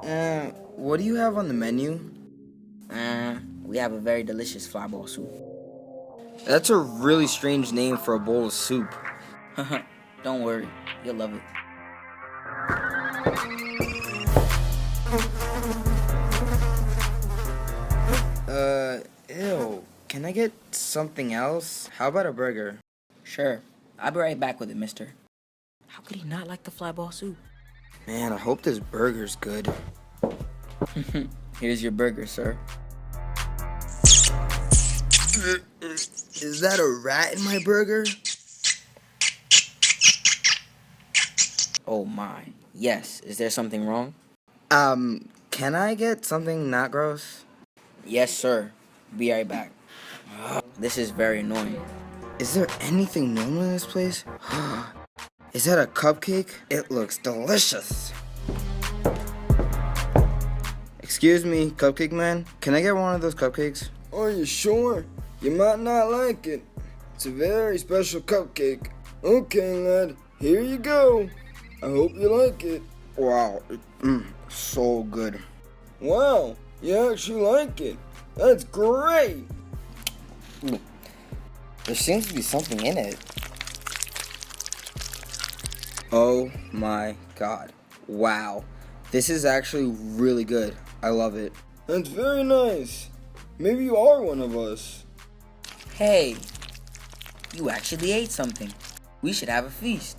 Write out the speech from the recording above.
What do you have on the menu? We have a very delicious flyball soup. That's a really strange name for a bowl of soup. Don't worry, you'll love it. Ew. Can I get something else? How about a burger? Sure, I'll be right back with it, mister. How could he not like the flyball soup? Man, I hope this burger's good. Here's your burger, sir. Is that a rat in my burger? Oh my. Yes, is there something wrong? Can I get something not gross? Yes, sir. Be right back. This is very annoying. Is there anything normal in this place? Is that a cupcake? It looks delicious. Excuse me, cupcake man. Can I get one of those cupcakes? Are you sure? You might not like it. It's a very special cupcake. Okay, lad, here you go. I hope you like it. Wow, so good. Wow, you actually like it. That's great. There seems to be something in it. Oh my god. Wow. This is actually really good. I love it. That's very nice. Maybe you are one of us. Hey, you actually ate something. We should have a feast.